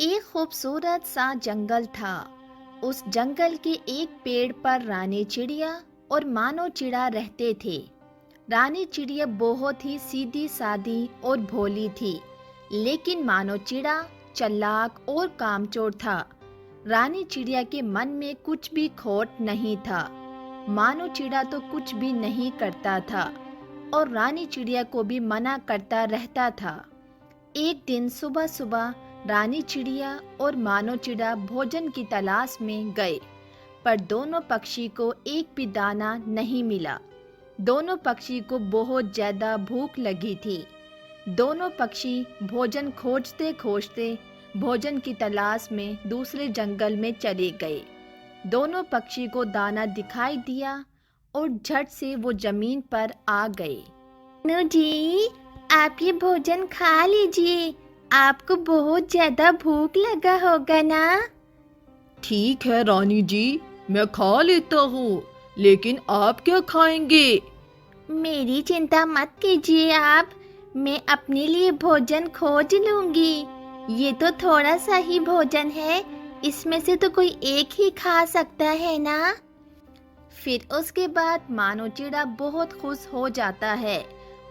एक खूबसूरत सा जंगल था। उस जंगल के एक पेड़ पर रानी चिड़िया और मानो चिड़ा रहते थे। रानी चिड़िया बहुत ही सीधी सादी और भोली थी, लेकिन मानो चिड़ा चालाक और कामचोर था। रानी चिड़िया के मन में कुछ भी खोट नहीं था। मानो चिड़ा तो कुछ भी नहीं करता था और रानी चिड़िया को भी मना करता रहता था। एक दिन सुबह सुबह रानी चिड़िया और मानो चिड़ा भोजन की तलाश में गए, पर दोनों पक्षी को एक भी दाना नहीं मिला। दोनों पक्षी को बहुत ज्यादा भूख लगी थी। दोनों पक्षी भोजन खोजते खोजते भोजन की तलाश में दूसरे जंगल में चले गए। दोनों पक्षी को दाना दिखाई दिया और झट से वो जमीन पर आ गए। नु जी, आप ये भोजन खा लीजिए, आपको बहुत ज्यादा भूख लगा होगा ना। ठीक है रानी जी, मैं खा लेता हूँ, लेकिन आप क्या खाएंगे? मेरी चिंता मत कीजिए आप, मैं अपने लिए भोजन खोज लूंगी। ये तो थोड़ा सा ही भोजन है, इसमें से तो कोई एक ही खा सकता है ना। फिर उसके बाद मानो चिड़ा बहुत खुश हो जाता है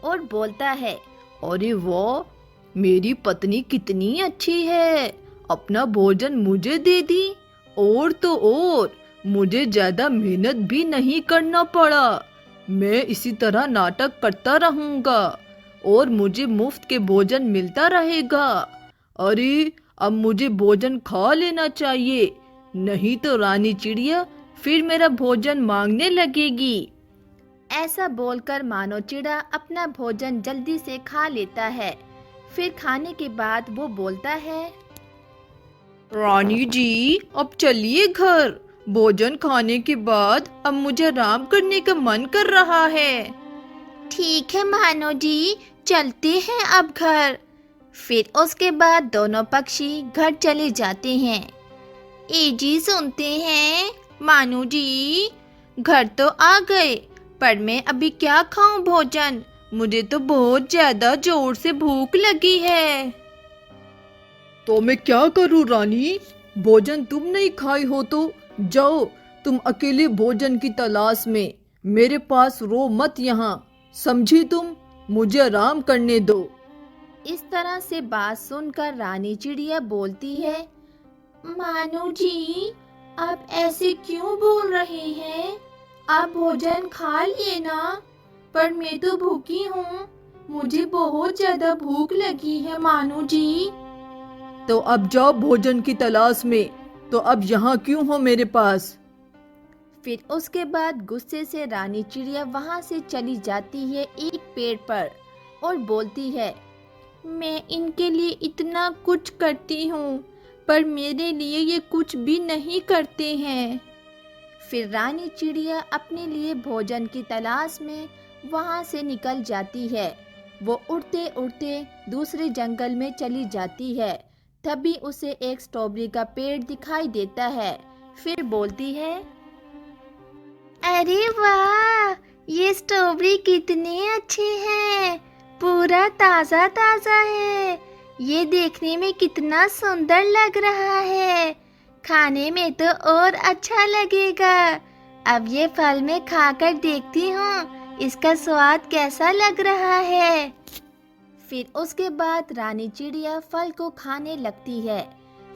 और बोलता है, अरे वाह, मेरी पत्नी कितनी अच्छी है, अपना भोजन मुझे दे दी। और तो और मुझे ज्यादा मेहनत भी नहीं करना पड़ा। मैं इसी तरह नाटक करता रहूंगा और मुझे मुफ्त के भोजन मिलता रहेगा। अरे अब मुझे भोजन खा लेना चाहिए, नहीं तो रानी चिड़िया फिर मेरा भोजन मांगने लगेगी। ऐसा बोलकर मानो चिड़ा अपना भोजन जल्दी से खा लेता है। फिर खाने के बाद वो बोलता है, रानी जी अब चलिए घर, भोजन खाने के बाद अब मुझे आराम करने का मन कर रहा है। ठीक है मानो जी, चलते हैं अब घर। फिर उसके बाद दोनों पक्षी घर चले जाते हैं। ए जी सुनते हैं, मानो जी घर तो आ गए, पर मैं अभी क्या खाऊं भोजन, मुझे तो बहुत ज्यादा जोर से भूख लगी है। तो मैं क्या करूं रानी, भोजन तुम नहीं खाई हो तो जाओ तुम अकेले भोजन की तलाश में, मेरे पास रो मत यहाँ, समझी तुम, मुझे आराम करने दो। इस तरह से बात सुनकर रानी चिड़िया बोलती है, मानो जी आप ऐसे क्यों बोल रहे हैं, आप भोजन खा लिए ना, पर मैं तो भूखी हूँ, मुझे बहुत ज्यादा भूख लगी है मानो जी। तो अब जाओ भोजन की तलाश में, तो अब यहाँ क्यों हो मेरे पास? फिर उसके बाद गुस्से से रानी चिड़िया वहां से चली जाती है एक पेड़ पर और बोलती है, मैं इनके लिए इतना कुछ करती हूँ, पर मेरे लिए ये कुछ भी नहीं करते हैं। फिर रानी चिड़िया अपने लिए भोजन की तलाश में वहां से निकल जाती है। वो उड़ते उड़ते दूसरे जंगल में चली जाती है। तभी उसे एक स्ट्रॉबेरी का पेड़ दिखाई देता है। फिर बोलती है, अरे वाह, ये स्ट्रॉबेरी कितने अच्छे हैं, पूरा ताजा ताजा है, ये देखने में कितना सुंदर लग रहा है, खाने में तो और अच्छा लगेगा। अब ये फल मैं खाकर देखती हूँ, इसका स्वाद कैसा लग रहा है। फिर उसके बाद रानी चिड़िया फल को खाने लगती है।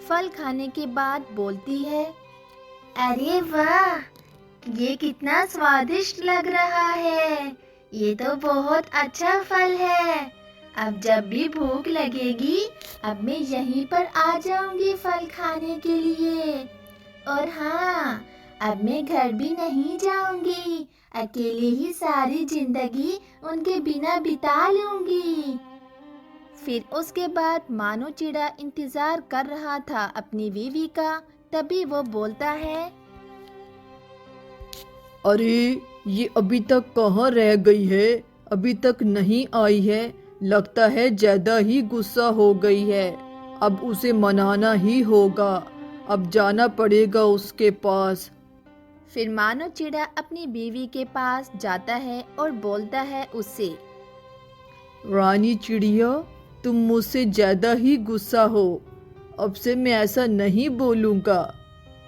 फल खाने के बाद बोलती है, अरे वाह, ये कितना स्वादिष्ट लग रहा है, ये तो बहुत अच्छा फल है। अब जब भी भूख लगेगी, अब मैं यहीं पर आ जाऊंगी फल खाने के लिए। और हाँ, अब मैं घर भी नहीं जाऊंगी, अकेले ही सारी जिंदगी उनके बिना बिता लूंगी। फिर उसके बाद मानो चिड़ा इंतजार कर रहा था अपनी बीवी का। तभी वो बोलता है, अरे ये अभी तक कहाँ रह गई है, अभी तक नहीं आई है, लगता है ज्यादा ही गुस्सा हो गई है, अब उसे मनाना ही होगा, अब जाना पड़ेगा उसके पास। फिर मानो चिड़ा अपनी बीवी के पास जाता है और बोलता है उससे, रानी चिड़िया तुम मुझसे ज्यादा ही गुस्सा हो, अब से मैं ऐसा नहीं बोलूँगा।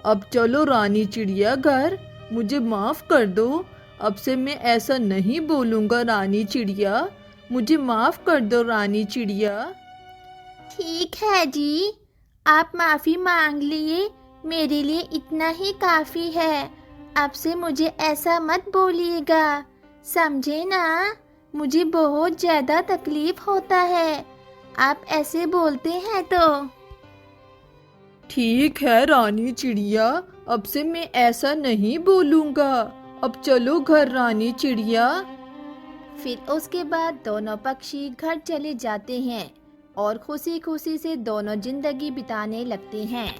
अब चलो रानी चिड़िया घर, मुझे माफ़ कर दो। अब से मैं ऐसा नहीं बोलूँगा रानी चिड़िया, मुझे माफ़ कर दो रानी चिड़िया। ठीक है जी, आप माफ़ी मांग लिए, मेरे लिए इतना ही काफ़ी है। अब से मुझे ऐसा मत बोलिएगा, समझे ना? मुझे बहुत ज़्यादा तकलीफ होता है, आप ऐसे बोलते हैं तो। ठीक है रानी चिड़िया, अब से मैं ऐसा नहीं बोलूँगा। अब चलो घर रानी चिड़िया। फिर उसके बाद दोनों पक्षी घर चले जाते हैं और खुशी खुशी से दोनों जिंदगी बिताने लगते हैं।